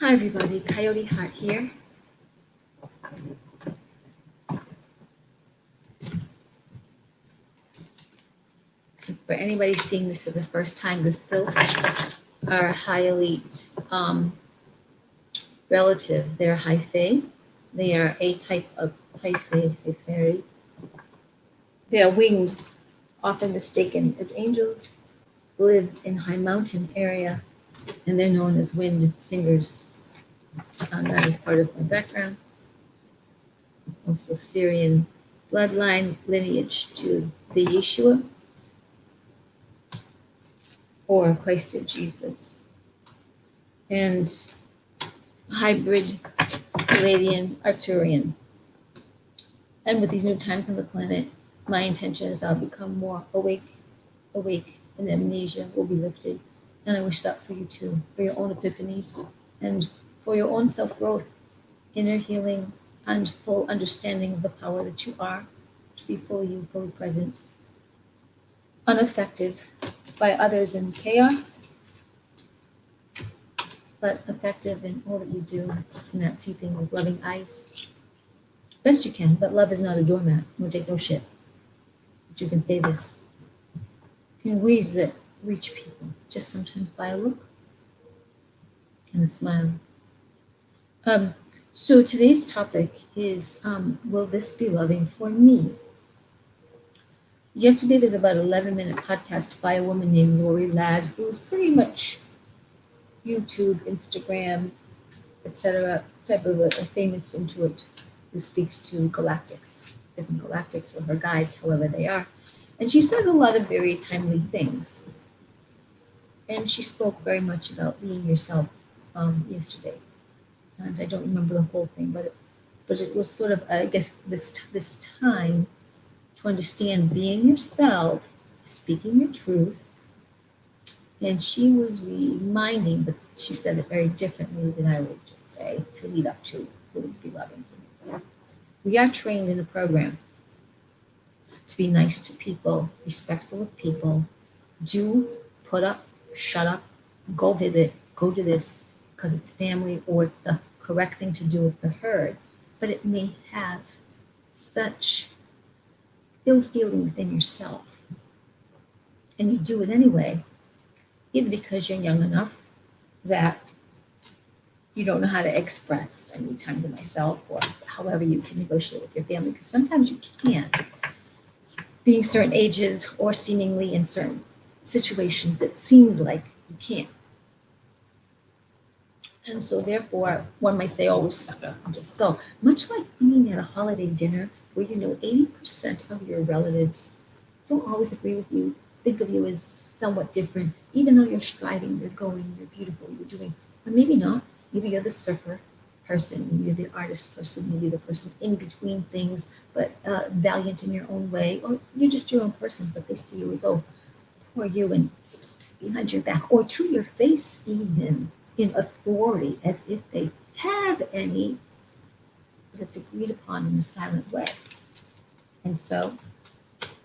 Hi everybody, Coyote Heart here. For anybody seeing this for the first time, the Sylph are high elite relative. They're high fae. They are a type of high fae, high fairy. They are winged, often mistaken as angels, live in high mountain area, and they're known as wind singers. That is part of my background. Also Syrian bloodline lineage to the Yeshua or Christ of Jesus. And hybrid Palladian Arcturian. And with these new times on the planet, my intention is I'll become more awake, and amnesia will be lifted. And I wish that for you too, for your own epiphanies and for your own self-growth, inner healing, and full understanding of the power that you are, to be fully you, fully present, unaffected by others in chaos, but effective in all that you do, and that see things with loving eyes. Best you can, but love is not a doormat. Won't take no shit. But you can say this in ways that reach people, just sometimes by a look and a smile. So today's topic is, will this be loving for me? Yesterday there was about an 11-minute podcast by a woman named Lori Ladd, who is pretty much YouTube, Instagram, etc. type of a famous intuit who speaks to galactics, different galactics or her guides, however they are. And she says a lot of very timely things. And she spoke very much about being yourself yesterday. And I don't remember the whole thing, but it was sort of, I guess, this time to understand being yourself, speaking your truth. And she was reminding, but she said it very differently than I would just say to lead up to will this be loving. We are trained in a program to be nice to people, respectful of people, do, put up, shut up, go visit, go do this, because it's family or it's the correct thing to do with the herd. But it may have such ill feeling within yourself. And you do it anyway, either because you're young enough that you don't know how to express, I need time to myself, or however you can negotiate with your family, because sometimes you can't. Being certain ages or seemingly in certain situations, it seems like you can't. And so therefore, one might say, oh, suck up and just go. Much like being at a holiday dinner where you know 80% of your relatives don't always agree with you, think of you as somewhat different, even though you're striving, you're going, you're beautiful, you're doing, or maybe not. Maybe you're the surfer person, maybe you're the artist person, maybe the person in between things, but valiant in your own way, or you're just your own person, but they see you as, oh, poor you, and behind your back, or to your face even, in authority, as if they have any, but it's agreed upon in a silent way. And so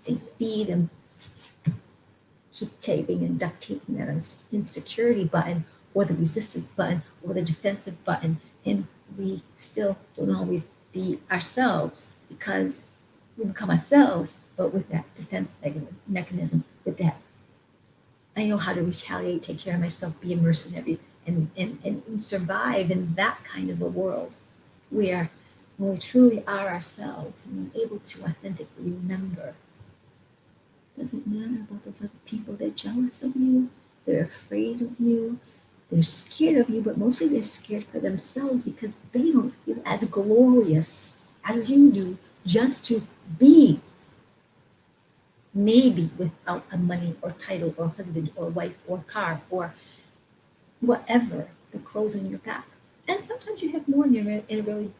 they feed and keep taping and duct taping that insecurity button or the resistance button or the defensive button. And we still don't always be ourselves because we become ourselves, but with that defense mechanism, with that, I know how to retaliate, take care of myself, be a mercenary, and survive in that kind of a world where when we truly are ourselves and we're able to authentically remember, doesn't matter about those other people. They're jealous of you, they're afraid of you, they're scared of you, but mostly they're scared for themselves because they don't feel as glorious as you do just to be, maybe without a money or title or husband or wife or car or whatever, the clothes on your back. And sometimes you have more and you're in a really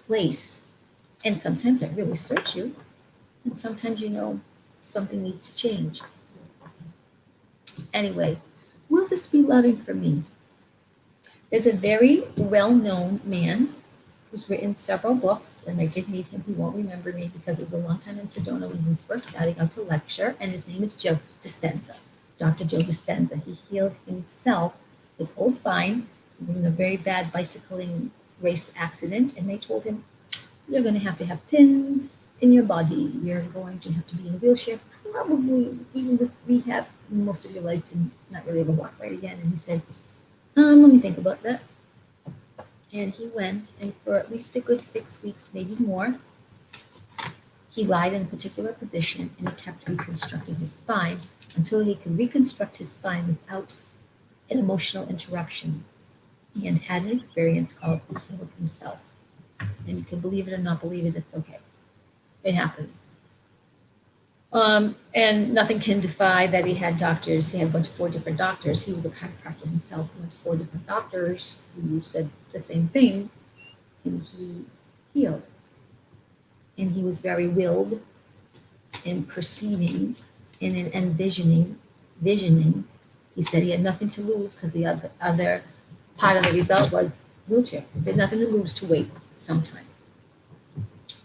place. And sometimes that really suits you. And sometimes you know something needs to change. Anyway, will this be loving for me? There's a very well-known man who's written several books, and I did meet him. He won't remember me because it was a long time in Sedona when he was first starting out to lecture, and his name is Joe Dispenza. Dr. Joe Dispenza. He healed himself, his whole spine, He was in a very bad bicycling race accident, and they told him, "You're going to have pins in your body. You're going to have to be in a wheelchair, probably even with rehab most of your life, and not really able to walk right again." And he said, let me think about that. And he went, and for at least a good 6 weeks, maybe more, he lied in a particular position and he kept reconstructing his spine until he could reconstruct his spine without an emotional interruption, and had an experience called he healed himself. And you can believe it or not believe it, it's okay. It happened. And nothing can defy that he had doctors. He had went to 4 different doctors. He was a chiropractor himself. He went to 4 different doctors who said the same thing, and he healed. And he was very willed in perceiving and in visioning. He said he had nothing to lose because the other part of the result was wheelchair. He had nothing to lose to wait some time.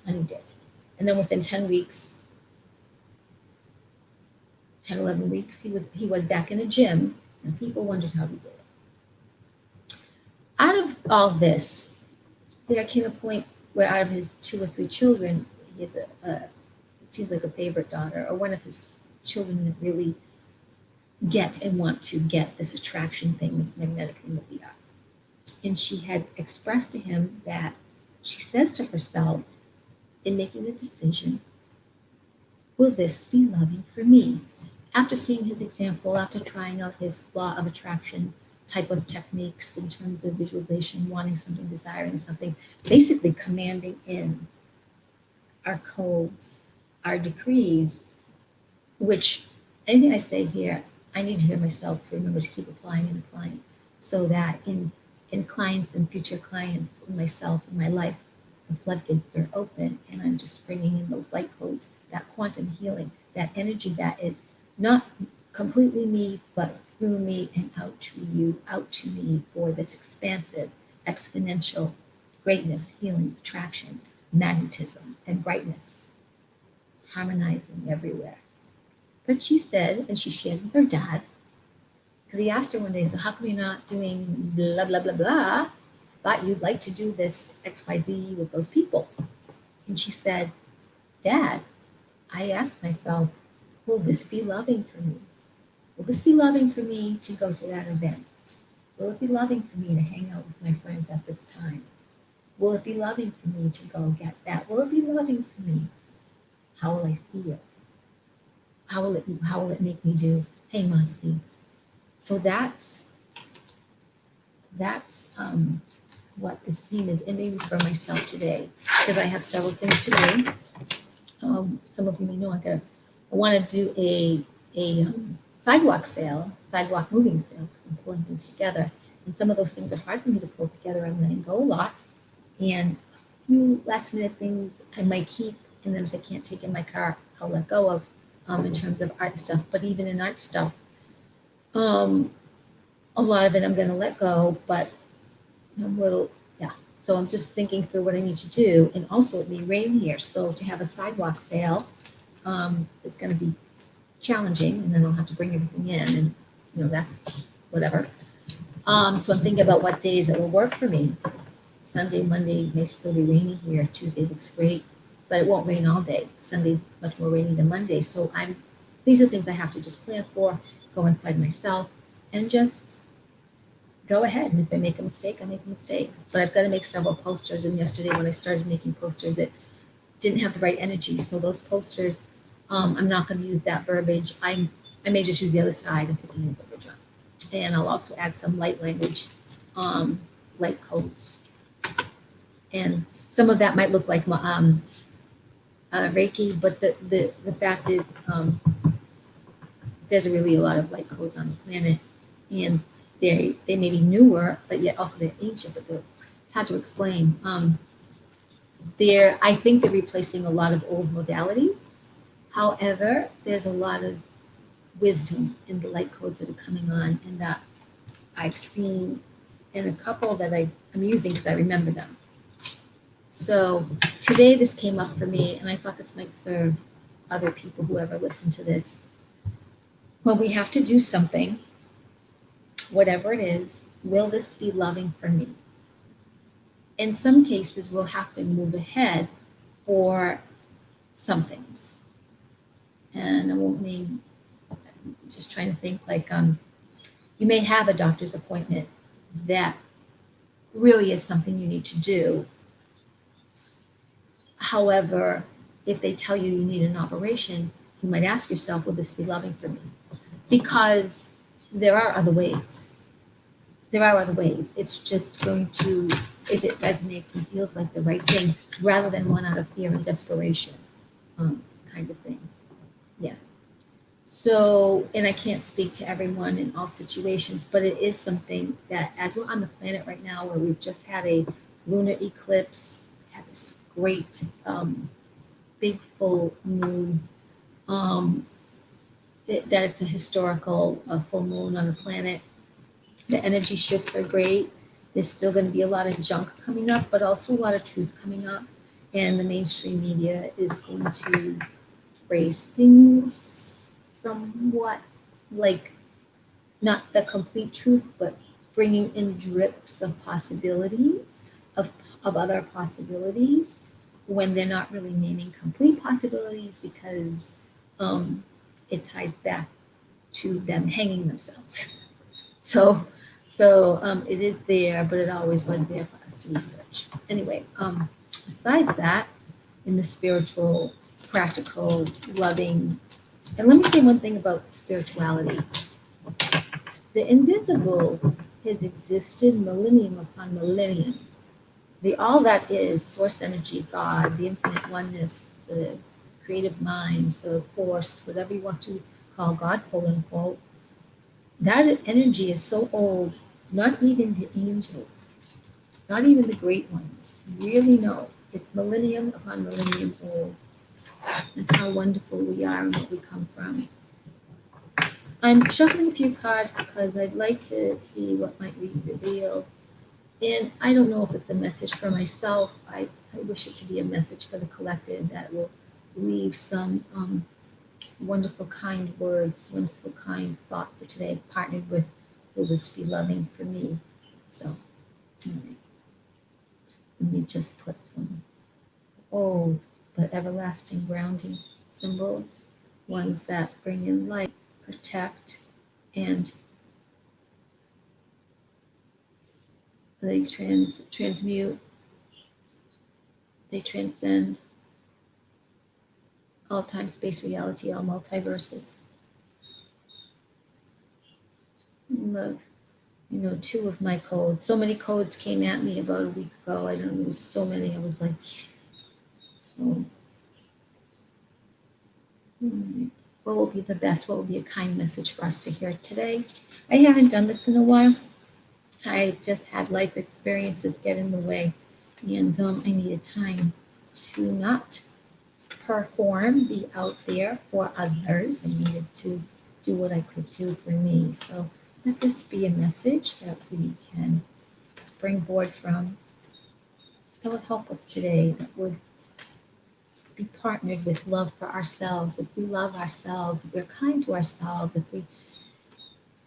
And he did. And then within 10 weeks, 10, 11 weeks, he was back in a gym, and people wondered how he did it. Out of all this, there came a point where out of his 2 or 3 children, he has it seems like a favorite daughter, or one of his children that really get and want to get this attraction thing, this magnetic thing that we are. And she had expressed to him that she says to herself in making the decision, will this be loving for me? After seeing his example, after trying out his law of attraction type of techniques in terms of visualization, wanting something, desiring something, basically commanding in our codes, our decrees, which anything I say here, I need to hear myself to remember to keep applying and applying, so that in clients and future clients, in myself, in my life, the floodgates are open, and I'm just bringing in those light codes, that quantum healing, that energy that is not completely me, but through me and out to you, out to me, for this expansive, exponential greatness, healing, attraction, magnetism, and brightness, harmonizing everywhere. But she said, and she shared with her dad, because he asked her one day, so how come you're not doing blah, blah, blah, blah? Thought you'd like to do this XYZ with those people. And she said, Dad, I asked myself, will this be loving for me? Will this be loving for me to go to that event? Will it be loving for me to hang out with my friends at this time? Will it be loving for me to go get that? Will it be loving for me? How will I feel? How will it make me do? Hey, Moxie. So that's what this theme is, and maybe for myself today, because I have several things to do. Some of you may know I want to do a sidewalk moving sale, because I'm pulling things together, and some of those things are hard for me to pull together. I'm letting go a lot, and a few last minute things I might keep, and then if I can't take in my car, I'll let go of, in terms of art stuff. But even in art stuff, a lot of it I'm going to let go, but yeah. So I'm just thinking through what I need to do, and also it may rain here, so to have a sidewalk sale is going to be challenging, and then I'll have to bring everything in, and that's whatever. So I'm thinking about what days it will work for me. Sunday, Monday may still be rainy here. Tuesday looks great, but it won't rain all day. Sunday's much more rainy than Monday, so these are things I have to just plan for, go inside myself, and just go ahead. And if I make a mistake, I make a mistake. But I've got to make several posters. And yesterday when I started making posters, it didn't have the right energy. So those posters, I'm not going to use that verbiage. I may just use the other side and put the new verbiage on. And I'll also add some light language, light codes. And some of that might look like Reiki, but the fact is, there's really a lot of light codes on the planet, and they may be newer, but yet also they're ancient, but it's hard to explain. I think they're replacing a lot of old modalities. However, there's a lot of wisdom in the light codes that are coming on, and that I've seen in a couple that I'm using because I remember them. So today this came up for me, and I thought this might serve other people who ever listen to this. When we have to do something, whatever it is, will this be loving for me? In some cases, we'll have to move ahead for some things. And I won't name, just trying to think like, you may have a doctor's appointment that really is something you need to do. However, if they tell you you need an operation, you might ask yourself, will this be loving for me? Because there are other ways. There are other ways. It's just going to, if it resonates and feels like the right thing, rather than one out of fear and desperation, kind of thing. Yeah. So, and I can't speak to everyone in all situations, but it is something that, as we're on the planet right now, where we've just had a lunar eclipse, had this great big full moon, that it's a historical full moon on the planet. The energy shifts are great. There's still going to be a lot of junk coming up, but also a lot of truth coming up. And the mainstream media is going to phrase things somewhat like not the complete truth, but bringing in drips of possibilities, of, of other possibilities, when they're not really naming complete possibilities because it ties back to them hanging themselves. So, so it is there, but it always was there for us to research. Anyway, besides that, in the spiritual, practical, loving, and let me say one thing about spirituality. The invisible has existed millennium upon millennium. The all that is source energy, God, the infinite oneness, the creative mind, the force, whatever you want to call God, quote unquote, that energy is so old, not even the angels, not even the great ones, really know it's millennium upon millennium old. That's how wonderful we are and what we come from. I'm shuffling a few cards because I'd like to see what might be revealed. And I don't know if it's a message for myself. I wish it to be a message for the collective that will leave some wonderful, kind words, wonderful, kind thought for today, partnered with Will This Be Loving for Me? So, all right. Let me just put some old but everlasting grounding symbols, ones that bring in light, protect, and they transmute, they transcend all time, space, reality, all multiverses. Love, two of my codes. So many codes came at me about a week ago. I don't know, it was so many. I was like, so. What will be the best? What will be a kind message for us to hear today? I haven't done this in a while. I just had life experiences get in the way, and I needed time to not perform, be out there for others. I needed to do what I could do for me. So let this be a message that we can springboard from, that would help us today, that would be partnered with love for ourselves. If we love ourselves, if we're kind to ourselves,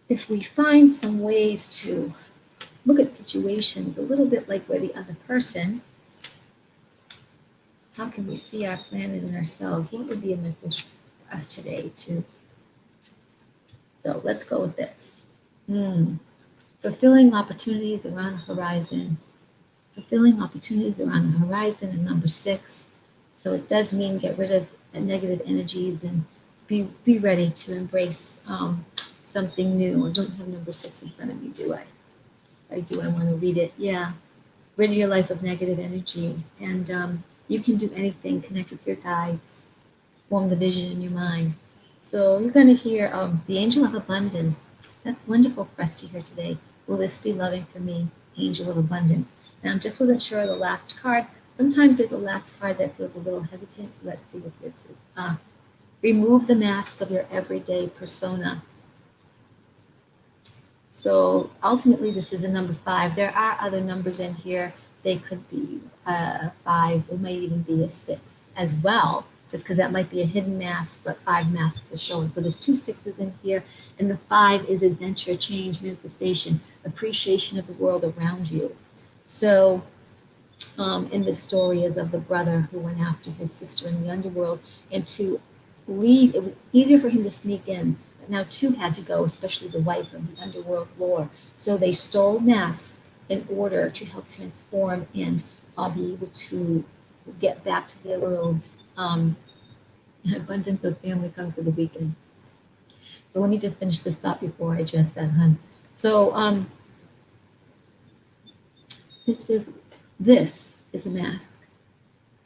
if we find some ways to look at situations a little bit like we're the other person, how can we see our planet and ourselves? What would be a message for us today too? So let's go with this. Fulfilling opportunities around the horizon. Fulfilling opportunities around the horizon and number 6. So it does mean get rid of negative energies and be ready to embrace something new. I don't have number 6 in front of me, do I? I do. I want to read it. Yeah. Rid your life of negative energy. And you can do anything. Connect with your guides. Form the vision in your mind. So you're going to hear the angel of abundance. That's wonderful for us to hear today. Will this be loving for me? Angel of abundance. Now, I just wasn't sure of the last card. Sometimes there's a last card that feels a little hesitant. So let's see what this is. Remove the mask of your everyday persona. So ultimately, this is a number 5. There are other numbers in here. They could be 5. It might even be a 6 as well. just because that might be a hidden mask, but 5 masks are showing. So there's 2 6s in here, and the 5 is adventure, change, manifestation, appreciation of the world around you. So in the story is of the brother who went after his sister in the underworld, and to leave, it was easier for him to sneak in, but now two had to go, especially the wife of the underworld lord. So they stole masks in order to help transform and be able to get back to their world. Um, abundance of family come for the weekend. So let me just finish this thought before I address that, hun. So this is this is a mask.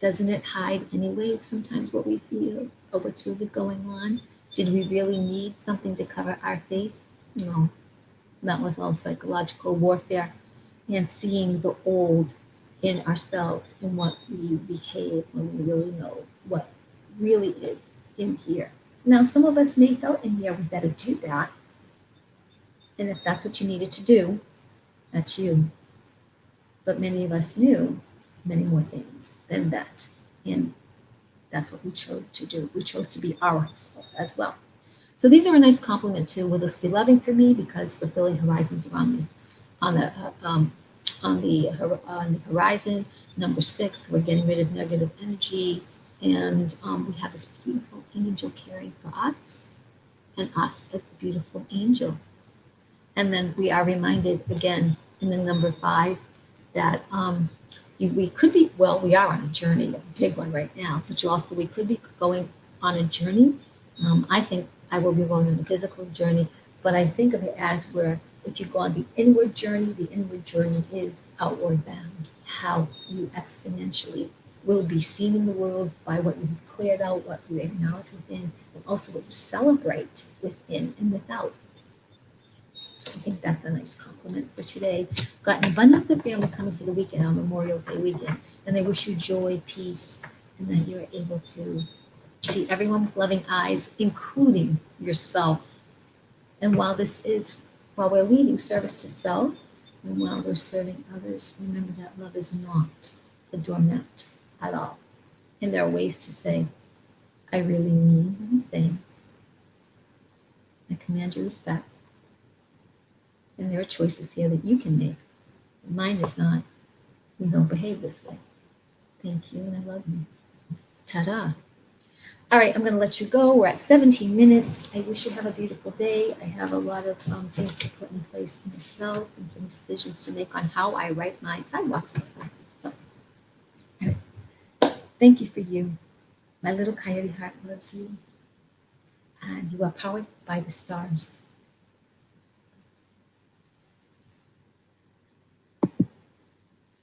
Doesn't it hide anyway sometimes what we feel or what's really going on? Did we really need something to cover our face? No, that was all psychological warfare and seeing the old in ourselves and what we behave when we really know what really is in here. Now, some of us may felt in here we better do that. And if that's what you needed to do, that's you. But many of us knew many more things than that. And that's what we chose to do. We chose to be ourselves as well. So these are a nice compliment too. Will this be loving for me? Because fulfilling horizons around me on the on the horizon. Number 6, we're getting rid of negative energy, and we have this beautiful angel caring for us, and us as the beautiful angel. And then we are reminded again in the number 5 that we could be, well, we are on a journey, a big one right now, but you also, we could be going on a journey. I think I will be going on a physical journey, but I think of it as where if you go on the inward journey is outward bound, how you exponentially will be seen in the world by what you've cleared out, what you acknowledge within, and also what you celebrate within and without. So I think that's a nice compliment for today. Got an abundance of family coming for the weekend on Memorial Day weekend, and they wish you joy, peace, and that you're able to see everyone with loving eyes, including yourself. And while we're leading service to self, and while we're serving others, remember that love is not a doormat at all. And there are ways to say, I really mean what I'm saying. I command your respect. And there are choices here that you can make. Mine is not, don't behave this way. Thank you, and I love you. Ta-da. All right, I'm going to let you go. We're at 17 minutes. I wish you have a beautiful day. I have a lot of things to put in place myself and some decisions to make on how I write my sidewalks. So, thank you for you. My little coyote heart loves you. And you are powered by the stars.